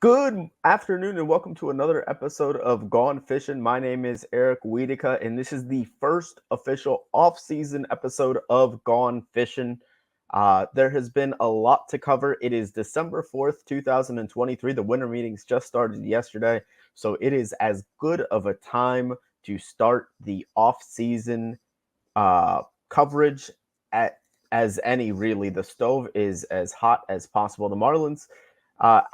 Good afternoon and welcome to another episode of Gone Fishin'. My name is Eric Wiedeke and this is the first official off-season episode of Gone Fishin'. There has been a lot to cover. It is December 4th, 2023. The winter meetings just started yesterday, so it is as good of a time to start the off-season coverage as any, really. The stove is as hot as possible. The Marlins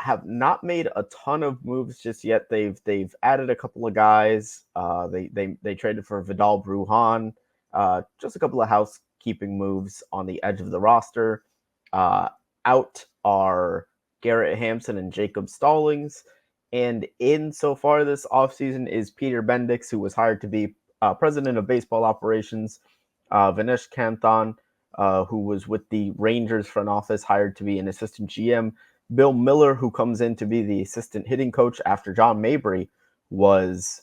have not made a ton of moves just yet. They've added a couple of guys. They traded for Vidal Brujan. Just a couple of housekeeping moves on the edge of the roster. Out are Garrett Hampson and Jacob Stallings. And in so far this offseason is Peter Bendix, who was hired to be president of baseball operations. Vinesh Kanthan, who was with the Rangers front office, hired to be an assistant GM. Bill Miller, who comes in to be the assistant hitting coach after John Mabry was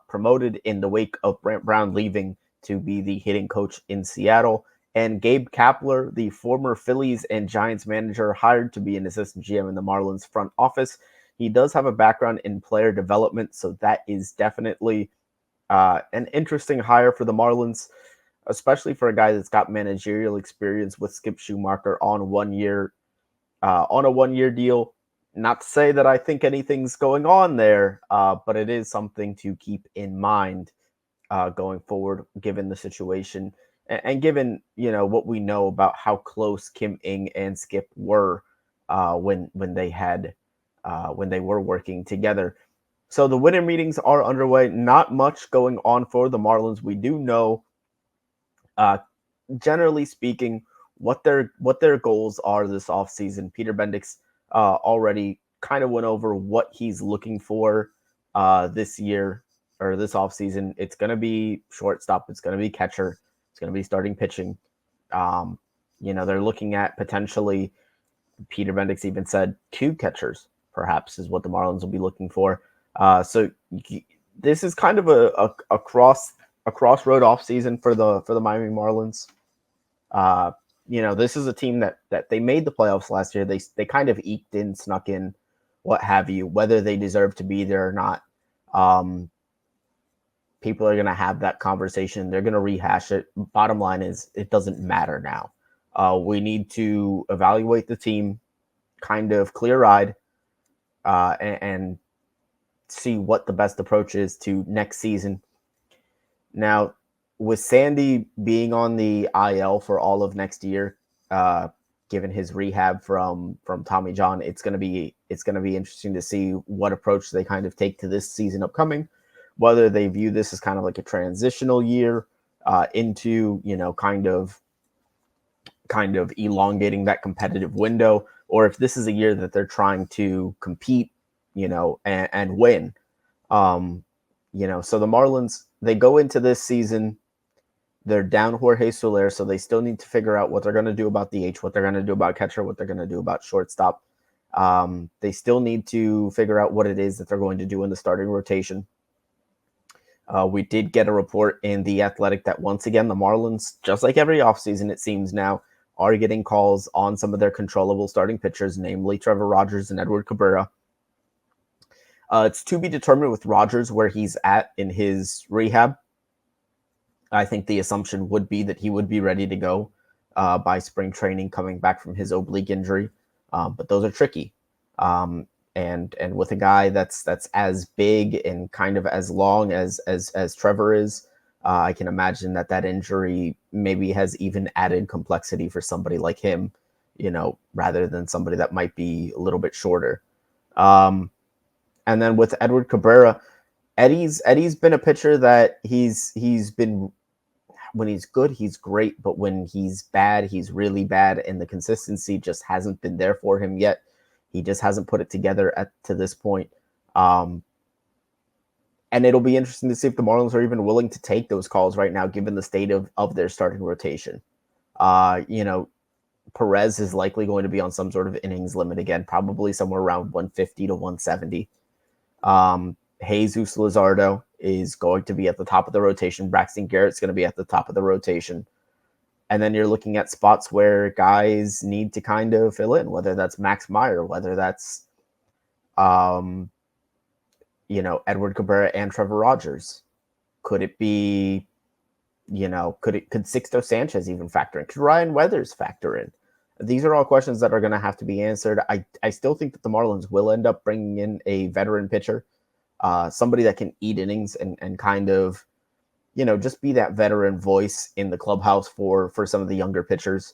promoted in the wake of Brant Brown leaving to be the hitting coach in Seattle. And Gabe Kapler, the former Phillies and Giants manager, hired to be an assistant GM in the Marlins front office. He does have a background in player development, so that is definitely an interesting hire for the Marlins, especially for a guy that's got managerial experience with Skip Schumacher on a 1-year deal. Not to say that I think anything's going on there, but it is something to keep in mind going forward, given the situation and given what we know about how close Kim Ng and Skip were when they were working together. So the winter meetings are underway. Not much going on for the Marlins. We do know, generally speaking, what their goals are this offseason. Peter Bendix already kind of went over what he's looking for this year or this offseason. It's going to be shortstop. It's going to be catcher. It's going to be starting pitching. They're looking at potentially, Peter Bendix even said 2 catchers, perhaps, is what the Marlins will be looking for. So this is kind of a crossroad offseason for the Miami Marlins. This is a team that they made the playoffs last year. They kind of eked in, snuck in, what have you. Whether they deserve to be there or not, people are going to have that conversation. They're going to rehash it. Bottom line is, it doesn't matter now. We need to evaluate the team kind of clear-eyed and see what the best approach is to next season. Now, with Sandy being on the IL for all of next year, given his rehab from Tommy John, it's going to be interesting to see what approach they kind of take to this season upcoming. Whether they view this as kind of like a transitional year into kind of elongating that competitive window, or if this is a year that they're trying to compete, and win. So the Marlins, they go into this season. They're down Jorge Soler, so they still need to figure out what they're going to do about DH, what they're going to do about catcher, what they're going to do about shortstop. They still need to figure out what it is that they're going to do in the starting rotation. We did get a report in The Athletic that once again, the Marlins, just like every offseason it seems now, are getting calls on some of their controllable starting pitchers, namely Trevor Rogers and Edward Cabrera. It's to be determined with Rogers where he's at in his rehab. I think the assumption would be that he would be ready to go by spring training, coming back from his oblique injury. But those are tricky. And with a guy that's as big and kind of as long as Trevor is, I can imagine that injury maybe has even added complexity for somebody like him, rather than somebody that might be a little bit shorter. And then with Edward Cabrera, Eddie's been a pitcher that he's been, when he's good, he's great, but when he's bad, he's really bad, and the consistency just hasn't been there for him yet. He just hasn't put it together to this point. And it'll be interesting to see if the Marlins are even willing to take those calls right now, given the state of their starting rotation. Perez is likely going to be on some sort of innings limit again, probably somewhere around 150 to 170. Jesus Luzardo is going to be at the top of the rotation. Braxton Garrett's going to be at the top of the rotation. And then you're looking at spots where guys need to kind of fill in, whether that's Max Meyer, whether that's Um, Edward Cabrera and Trevor Rogers. Could it be, could Sixto Sanchez even factor in? Could Ryan Weathers factor in? These are all questions that are going to have to be answered. I still think that the Marlins will end up bringing in a veteran pitcher, somebody that can eat innings and kind of, just be that veteran voice in the clubhouse for some of the younger pitchers.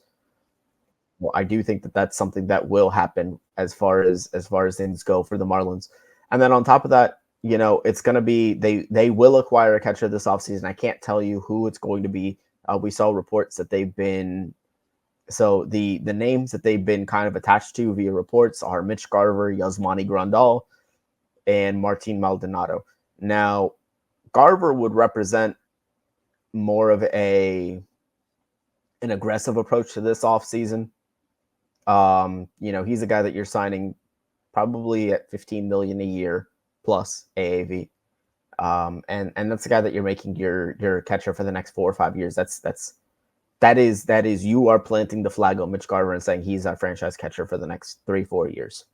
Well, I do think that that's something that will happen as far as things go for the Marlins. And then on top of that, it's going to be they will acquire a catcher this offseason. I can't tell you who it's going to be. We saw reports that they've been the names that they've been kind of attached to via reports are Mitch Garver, Yasmani Grandal, and Martin Maldonado. Now, Garver would represent more of an aggressive approach to this offseason. He's a guy that you're signing probably at $15 million a year plus AAV. And that's the guy that you're making your catcher for the next 4 or 5 years. That is you are planting the flag on Mitch Garver and saying he's our franchise catcher for the next 3-4 years.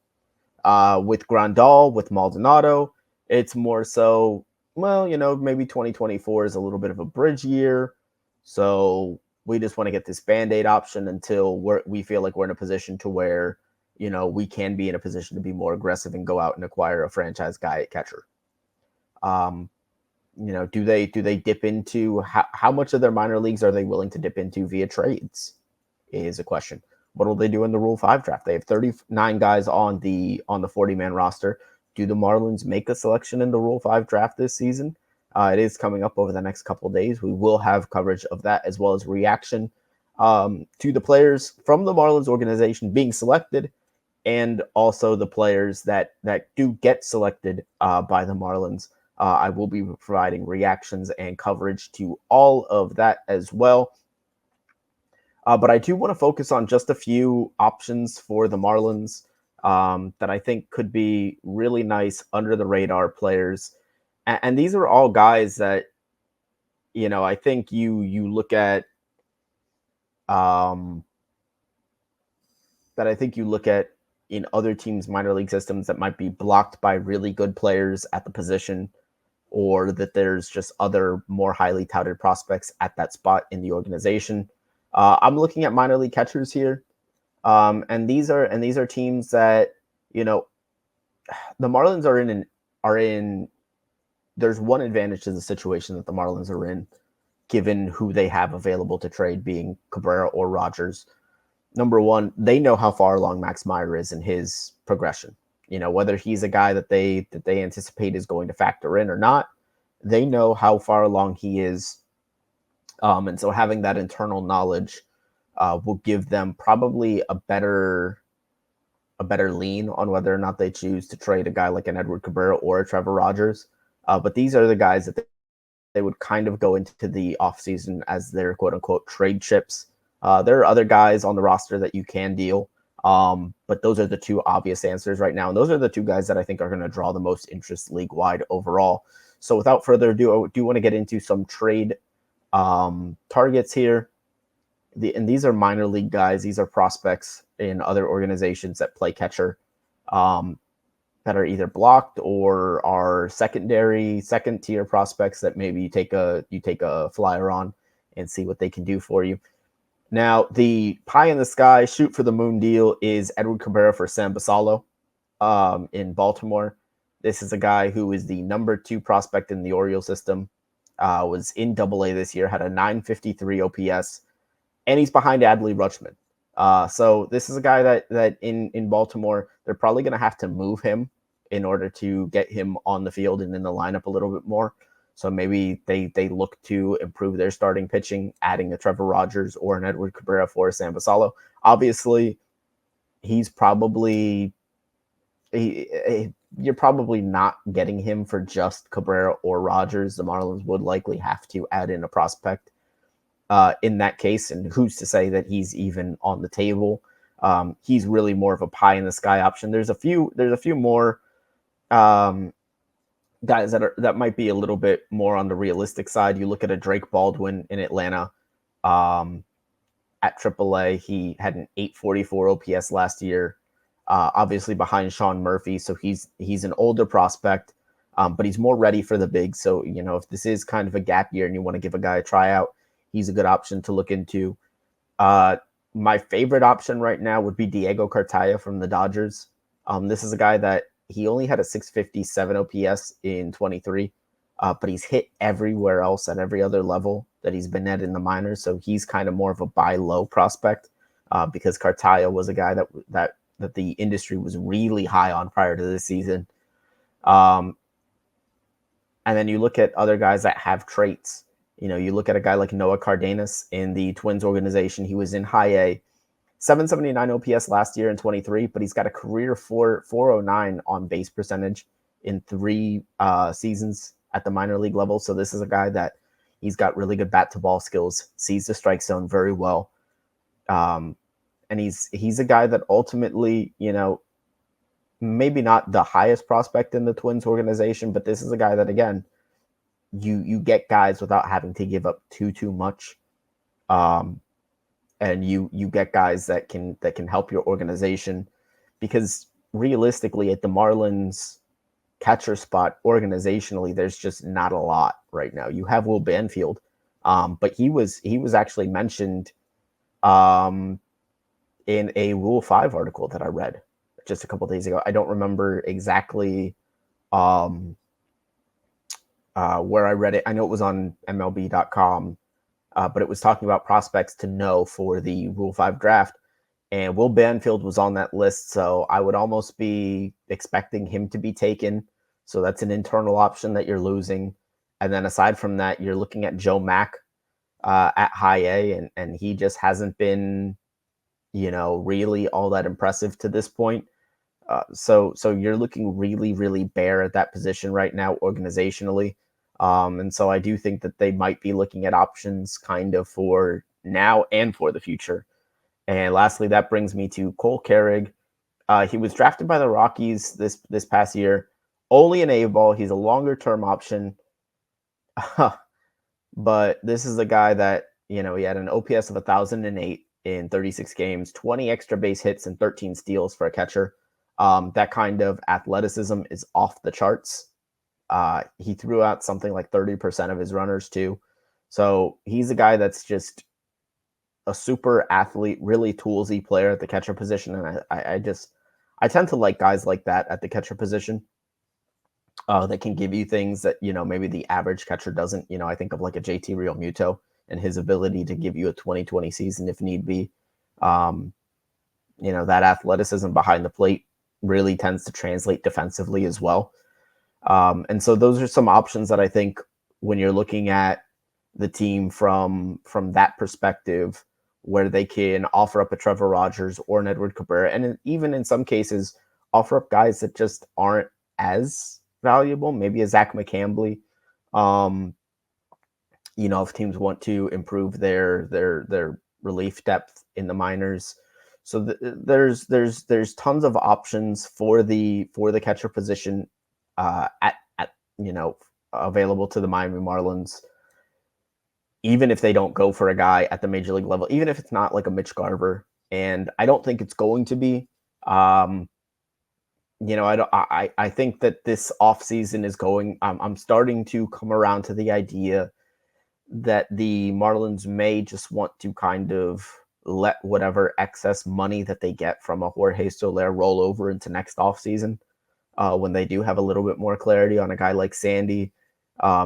With Grandal, with Maldonado, it's more so, maybe 2024 is a little bit of a bridge year. So we just want to get this Band-Aid option until we feel like we're in a position to where, we can be in a position to be more aggressive and go out and acquire a franchise guy at catcher. Do they dip into how much of their minor leagues are they willing to dip into via trades is a question. What will they do in the Rule 5 draft? They have 39 guys on the 40-man roster. Do the Marlins make a selection in the Rule 5 draft this season? It is coming up over the next couple of days. We will have coverage of that as well as reaction to the players from the Marlins organization being selected and also the players that do get selected by the Marlins. I will be providing reactions and coverage to all of that as well. But I do want to focus on just a few options for the Marlins that I think could be really nice under the radar players. And these are all guys that, I think you look at in other teams' minor league systems that might be blocked by really good players at the position, or that there's just other more highly touted prospects at that spot in the organization. I'm looking at minor league catchers here. And these are teams that, the Marlins are in there's one advantage to the situation that the Marlins are in, given who they have available to trade, being Cabrera or Rogers. Number one, they know how far along Max Meyer is in his progression. Whether he's a guy that they anticipate is going to factor in or not, they know how far along he is. And so having that internal knowledge will give them probably a better lean on whether or not they choose to trade a guy like an Edward Cabrera or a Trevor Rogers. But these are the guys that they would kind of go into the offseason as their quote-unquote trade chips. There are other guys on the roster that you can deal, but those are the two obvious answers right now. And those are the two guys that I think are going to draw the most interest league-wide overall. So without further ado, I do want to get into some trade targets here. And these are minor league guys. These are prospects in other organizations that play catcher that are either blocked or are second tier prospects that maybe you take a flyer on and see what they can do for you. Now, the pie in the sky, shoot for the moon deal is Edward Cabrera for Sam Basallo in Baltimore. This is a guy who is the number 2 prospect in the Orioles system, was in AA this year, had a 953 OPS, and he's behind Adley Rutschman. So this is a guy that in Baltimore, they're probably going to have to move him in order to get him on the field and in the lineup a little bit more. So maybe they look to improve their starting pitching, adding a Trevor Rogers or an Edward Cabrera for Sam Basallo. Obviously, you're probably not getting him for just Cabrera or Rogers. The Marlins would likely have to add in a prospect in that case, and who's to say that he's even on the table? He's really more of a pie in the sky option. There's a few more guys that might be a little bit more on the realistic side. You look at a Drake Baldwin in Atlanta at AAA. He had an 844 OPS last year. obviously behind Sean Murphy. So he's an older prospect, but he's more ready for the big. So, if this is kind of a gap year and you want to give a guy a tryout, he's a good option to look into. My favorite option right now would be Diego Cartaya from the Dodgers. This is a guy that he only had a 657 OPS in 23, but he's hit everywhere else at every other level that he's been at in the minors. So he's kind of more of a buy low prospect because Cartaya was a guy that the industry was really high on prior to this season. And then you look at other guys that have traits. You look at a guy like Noah Cardenas in the Twins organization. He was in high A, 779 OPS last year in 23, but he's got a career 409 on base percentage in 3 seasons at the minor league level. So this is a guy that he's got really good bat to ball skills, sees the strike zone very well. And he's a guy that ultimately, maybe not the highest prospect in the Twins organization, but this is a guy that, again, you get guys without having to give up too much. And you get guys that can help your organization, because realistically at the Marlins catcher spot organizationally, there's just not a lot right now. You have Will Banfield, but he was actually mentioned in a Rule 5 article that I read just a couple of days ago. I don't remember exactly where I read it. I know it was on MLB.com, but it was talking about prospects to know for the Rule 5 draft. And Will Banfield was on that list, so I would almost be expecting him to be taken. So that's an internal option that you're losing. And then aside from that, you're looking at Joe Mack at high A, and he just hasn't been, really all that impressive to this point. So you're looking really, really bare at that position right now organizationally. And so I do think that they might be looking at options kind of for now and for the future. And lastly, that brings me to Cole Carrig. He was drafted by the Rockies this past year, only an A-ball. He's a longer-term option. But this is a guy that, he had an OPS of 1,008 in 36 games, 20 extra base hits, and 13 steals for a catcher. That kind of athleticism is off the charts. He threw out something like 30% of his runners too. So he's a guy that's just a super athlete, really toolsy player at the catcher position. And I tend to like guys like that at the catcher position that can give you things that, maybe the average catcher doesn't. I think of like a JT Realmuto and his ability to give you a 2020 season if need be. That athleticism behind the plate really tends to translate defensively as well. And so those are some options that I think when you're looking at the team from that perspective, where they can offer up a Trevor Rogers or an Edward Cabrera, and even in some cases offer up guys that just aren't as valuable, maybe a Zach McCambley. If teams want to improve their relief depth in the minors. So there's tons of options for the catcher position available to the Miami Marlins, even if they don't go for a guy at the major league level, even if it's not like a Mitch Garver. And I don't think it's going to be. I think that this offseason is going. I'm starting to come around to the idea that the Marlins may just want to kind of let whatever excess money that they get from a Jorge Soler roll over into next offseason when they do have a little bit more clarity on a guy like Sandy,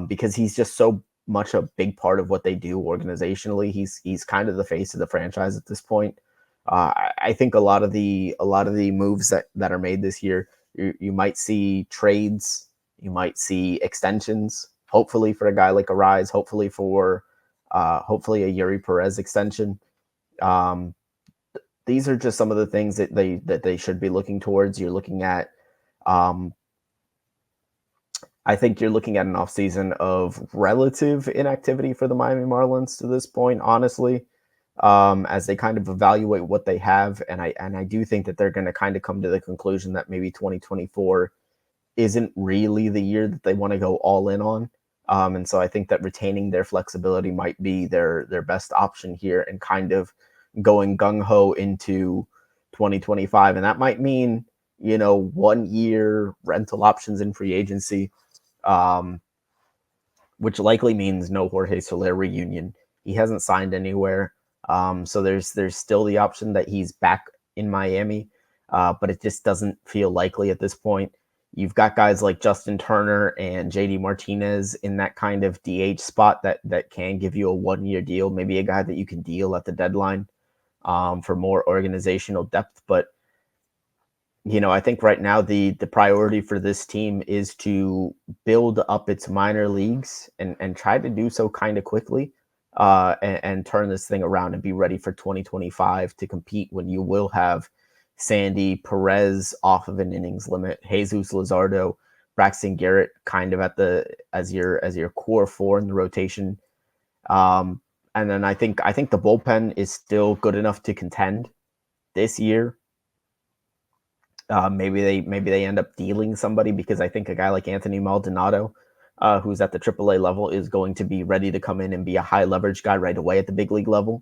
because he's just so much a big part of what they do organizationally. He's kind of the face of the franchise at this point. I think a lot of the moves that are made this year, you might see trades, you might see extensions, hopefully for a guy like Arise, hopefully a Yuri Perez extension. These are just some of the things that they should be looking towards. You're looking at, I think you're looking at an offseason of relative inactivity for the Miami Marlins to this point, honestly, as they kind of evaluate what they have. And I do think that they're going to kind of come to the conclusion that maybe 2024 isn't really the year that they want to go all in on. And so I think that retaining their flexibility might be their best option here, and kind of going gung-ho into 2025. And that might mean, 1 year rental options in free agency, which likely means no Jorge Soler reunion. He hasn't signed anywhere. So there's still the option that he's back in Miami, but it just doesn't feel likely at this point. You've got guys like Justin Turner and JD Martinez in that kind of DH spot that can give you a 1 year deal, maybe a guy that you can deal at the deadline for more organizational depth. But, I think right now the priority for this team is to build up its minor leagues and try to do so kind of quickly and turn this thing around and be ready for 2025 to compete when you will have Sandy, Perez off of an innings limit, Jesus Luzardo, Braxton Garrett kind of as your core four in the rotation. And then I think the bullpen is still good enough to contend this year. Maybe they end up dealing somebody, because I think a guy like Anthony Maldonado, who's at the AAA level, is going to be ready to come in and be a high leverage guy right away at the big league level.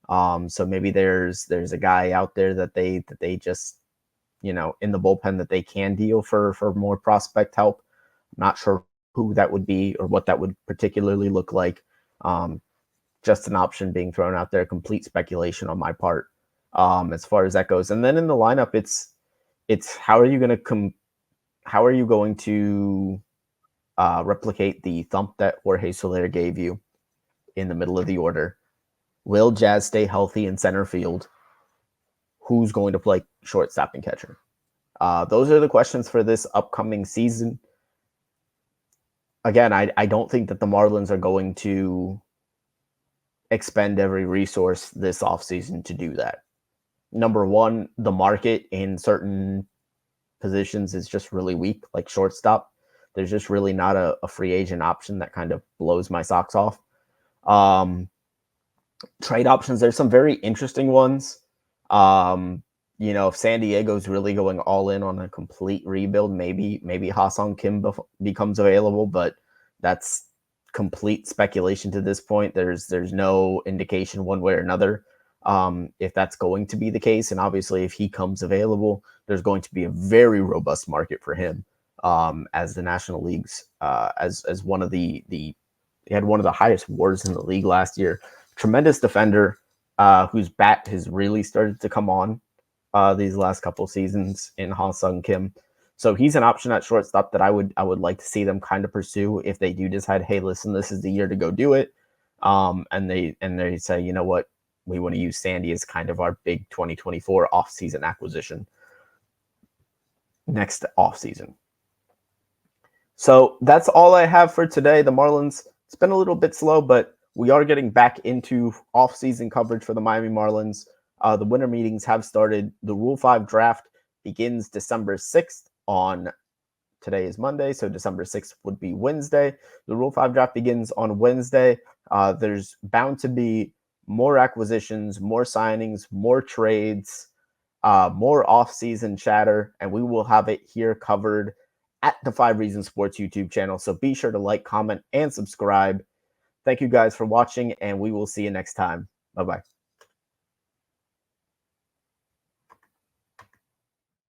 So maybe there's a guy out there that they just, in the bullpen that they can deal for more prospect help. I'm not sure who that would be or what that would particularly look like. Just an option being thrown out there, complete speculation on my part as far as that goes. And then in the lineup, it's how are you going to replicate the thump that Jorge Soler gave you in the middle of the order? Will Jazz stay healthy in center field? Who's going to play shortstop and catcher? Those are the questions for this upcoming season. Again, I don't think that the Marlins are going to expend every resource this offseason to do that. Number one, the market in certain positions is just really weak, like shortstop. There's just really not a free agent option that kind of blows my socks off. Trade options, there's some very interesting ones. If San Diego's really going all in on a complete rebuild, maybe Ha-Seong Kim becomes available, but that's complete speculation to this point. There's no indication one way or another if that's going to be the case. And obviously, if he comes available, there's going to be a very robust market for him as the National Leagues, as one of he had one of the highest WARs in the league last year. Tremendous defender whose bat has really started to come on these last couple seasons in Ha-Seong Kim. So he's an option at shortstop that I would like to see them kind of pursue if they do decide, hey, listen, this is the year to go do it. And they say, you know what, we want to use Sandy as kind of our big 2024 offseason acquisition next offseason. So that's all I have for today. The Marlins, it's been a little bit slow, but we are getting back into off-season coverage for the Miami Marlins. The winter meetings have started. The Rule 5 draft begins December 6th on today is Monday, so December 6th would be Wednesday. The Rule 5 draft begins on Wednesday. There's bound to be more acquisitions, more signings, more trades, more off-season chatter, and we will have it here covered at the 5 Reasons Sports YouTube channel. So be sure to like, comment, and subscribe. Thank you guys for watching, and we will see you next time. Bye-bye.